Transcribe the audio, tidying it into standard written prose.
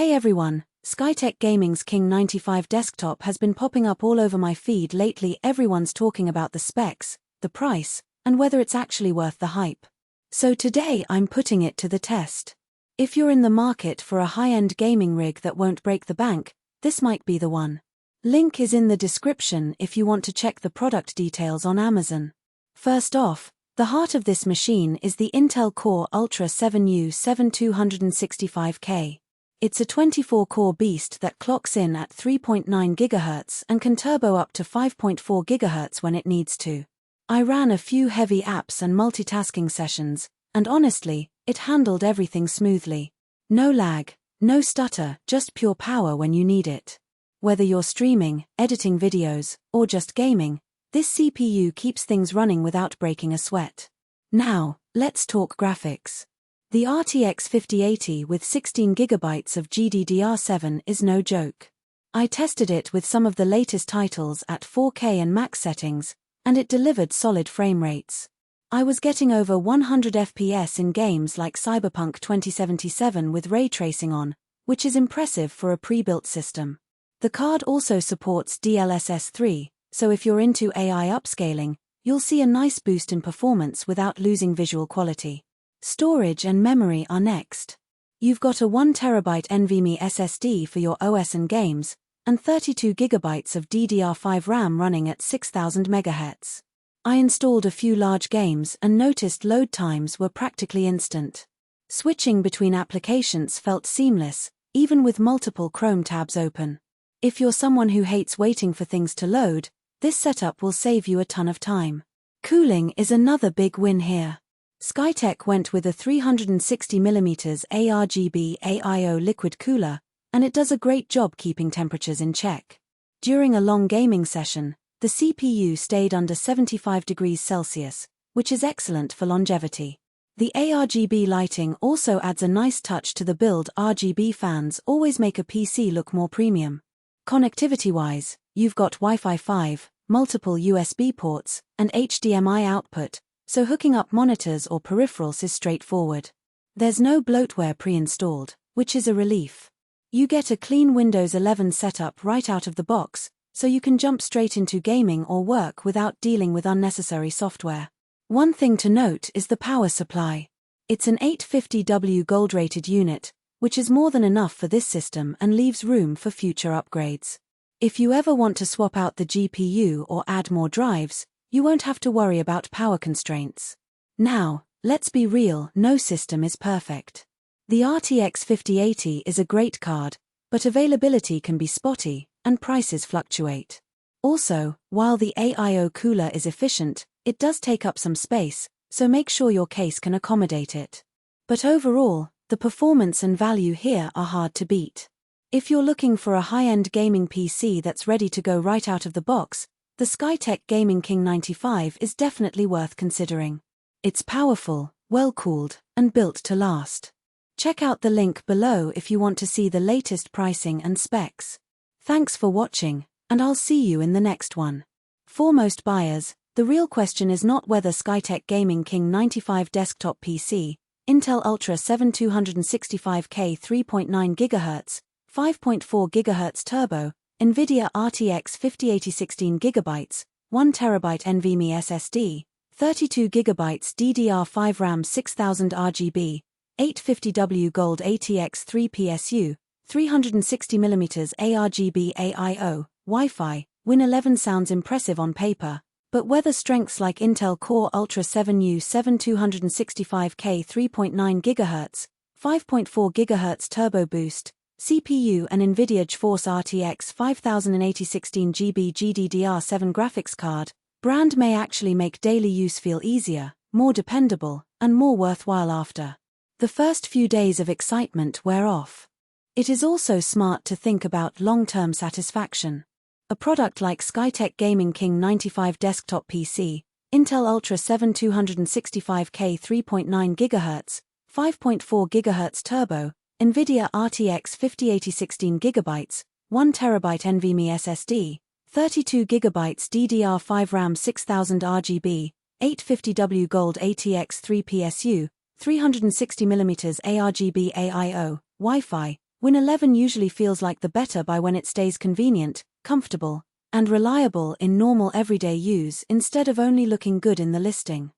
Hey everyone, Skytech Gaming's King 95 desktop has been popping up all over my feed lately. Everyone's talking about the specs, the price, and whether it's actually worth the hype. So today I'm putting it to the test. If you're in the market for a high-end gaming rig that won't break the bank, this might be the one. Link is in the description if you want to check the product details on Amazon. First off, the heart of this machine is the Intel Core Ultra7 U7 It's a 24-core beast that clocks in at 3.9 GHz and can turbo up to 5.4 GHz when it needs to. I ran a few heavy apps and multitasking sessions, and honestly, it handled everything smoothly. No lag, no stutter, just pure power when you need it. Whether you're streaming, editing videos, or just gaming, this CPU keeps things running without breaking a sweat. Now, let's talk graphics. The RTX 5080 with 16GB of GDDR7 is no joke. I tested it with some of the latest titles at 4K and max settings, and it delivered solid frame rates. I was getting over 100 FPS in games like Cyberpunk 2077 with ray tracing on, which is impressive for a pre-built system. The card also supports DLSS 3, so if you're into AI upscaling, you'll see a nice boost in performance without losing visual quality. Storage and memory are next. You've got a 1TB NVMe SSD for your OS and games, and 32GB of DDR5 RAM running at 6000 MHz. I installed a few large games and noticed load times were practically instant. Switching between applications felt seamless, even with multiple Chrome tabs open. If you're someone who hates waiting for things to load, this setup will save you a ton of time. Cooling is another big win here. Skytech went with a 360mm ARGB AIO liquid cooler, and it does a great job keeping temperatures in check. During a long gaming session, the CPU stayed under 75 degrees Celsius, which is excellent for longevity. The ARGB lighting also adds a nice touch to the build. RGB fans always make a PC look more premium. Connectivity-wise, you've got Wi-Fi 5, multiple USB ports, and HDMI output, so hooking up monitors or peripherals is straightforward. There's no bloatware pre-installed, which is a relief. You get a clean Windows 11 setup right out of the box, so you can jump straight into gaming or work without dealing with unnecessary software. One thing to note is the power supply. It's an 850W gold-rated unit, which is more than enough for this system and leaves room for future upgrades. If you ever want to swap out the GPU or add more drives, you won't have to worry about power constraints. Now, let's be real, no system is perfect. The RTX 5080 is a great card, but availability can be spotty, and prices fluctuate. Also, while the AIO cooler is efficient, it does take up some space, so make sure your case can accommodate it. But overall, the performance and value here are hard to beat. If you're looking for a high-end gaming PC that's ready to go right out of the box, the Skytech Gaming King 95 is definitely worth considering. It's powerful, well-cooled, and built to last. Check out the link below if you want to see the latest pricing and specs. Thanks for watching, and I'll see you in the next one. For most buyers, the real question is not whether Skytech Gaming King 95 desktop PC, Intel Ultra7 265K 3.9 GHz, 5.4 GHz turbo, NVIDIA RTX5080 16GB, 1TB NVMe SSD, 32GB DDR5 RAM 6000 RGB, 850W Gold ATX3 PSU, 360mm ARGB AIO, Wi-Fi. Win 11 sounds impressive on paper, but whether strengths like Intel Core Ultra7 U7 265K 3.9 GHz, 5.4 GHz turbo boost, CPU and NVIDIA GeForce RTX 5080 16GB GDDR7 graphics card, brand may actually make daily use feel easier, more dependable, and more worthwhile after the first few days of excitement wear off. It is also smart to think about long-term satisfaction. A product like Skytech Gaming King 95 desktop PC, Intel Ultra7 265K 3.9 GHz, 5.4 GHz turbo, NVIDIA RTX 5080 16GB, 1TB NVMe SSD, 32GB DDR5 RAM 6000 RGB, 850W Gold ATX3 PSU, 360mm ARGB AIO, Wi-Fi, Win 11 usually feels like the better buy when it stays convenient, comfortable, and reliable in normal everyday use instead of only looking good in the listing.